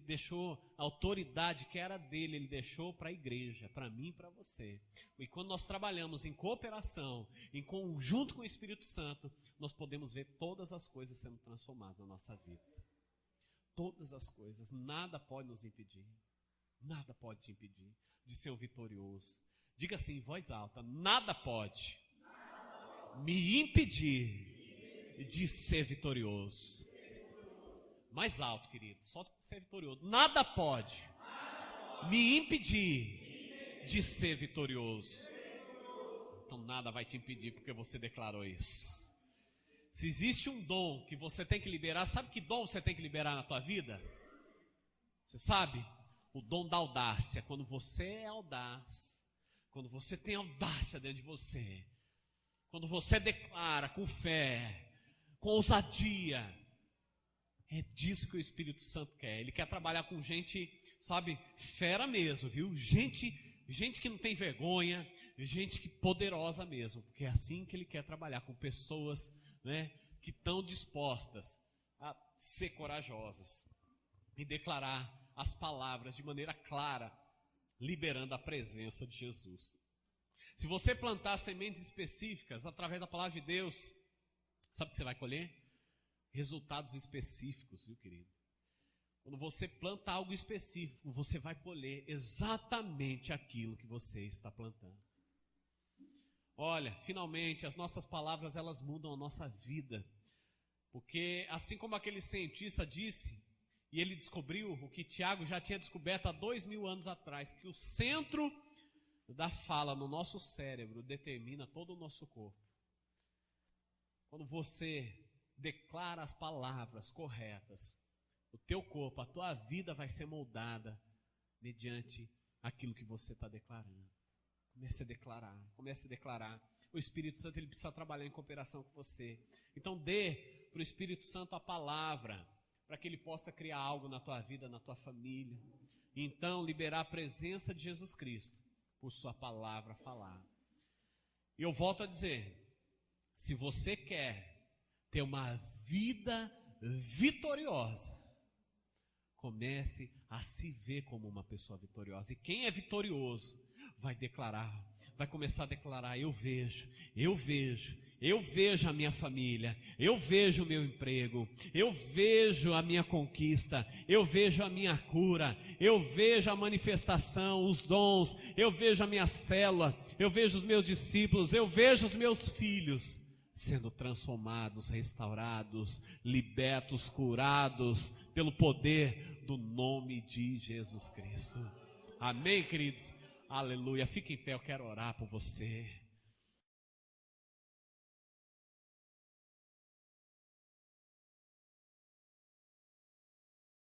deixou a autoridade que era dele, ele deixou para a igreja, para mim e para você. E quando nós trabalhamos em cooperação, em conjunto com o Espírito Santo, nós podemos ver todas as coisas sendo transformadas na nossa vida. todas as coisas. Nada pode nos impedir. Nada pode te impedir de ser um vitorioso. Diga assim em voz alta: nada pode me impedir de ser vitorioso. Mais alto, querido, só ser vitorioso. Nada pode me impedir de ser vitorioso. Então nada vai te impedir, porque você declarou isso. Se existe um dom que você tem que liberar, sabe que dom você tem que liberar na tua vida? Você sabe? O dom da audácia. Quando você é audaz, quando você tem audácia dentro de você, quando você declara com fé, com ousadia, é disso que o Espírito Santo quer. Ele quer trabalhar com gente, sabe, fera mesmo, viu? Gente que não tem vergonha, gente que poderosa mesmo, porque é assim que ele quer trabalhar com pessoas, né, que estão dispostas a ser corajosas e declarar as palavras de maneira clara, liberando a presença de Jesus. Se você plantar sementes específicas através da palavra de Deus, sabe o que você vai colher? Resultados específicos, viu, querido? Quando você planta algo específico, você vai colher exatamente aquilo que você está plantando. Olha, finalmente as nossas palavras, elas mudam a nossa vida. Porque assim como aquele cientista disse, e ele descobriu o que Tiago já tinha descoberto há 2000 anos atrás, que o centro da fala no nosso cérebro determina todo o nosso corpo. Quando você declara as palavras corretas, o teu corpo, a tua vida vai ser moldada mediante aquilo que você está declarando. Comece a declarar. O Espírito Santo, ele precisa trabalhar em cooperação com você. Então dê para o Espírito Santo a palavra, para que ele possa criar algo na tua vida, na tua família. E então liberar a presença de Jesus Cristo por sua palavra falar. E eu volto a dizer, se você quer ter uma vida vitoriosa, comece a se ver como uma pessoa vitoriosa. E quem é vitorioso vai declarar, vai começar a declarar: eu vejo a minha família, eu vejo o meu emprego, eu vejo a minha conquista, eu vejo a minha cura, eu vejo a manifestação, os dons, eu vejo a minha célula, eu vejo os meus discípulos, eu vejo os meus filhos sendo transformados, restaurados, libertos, curados pelo poder do nome de Jesus Cristo. Amém, queridos? Aleluia. Fique em pé, eu quero orar por você.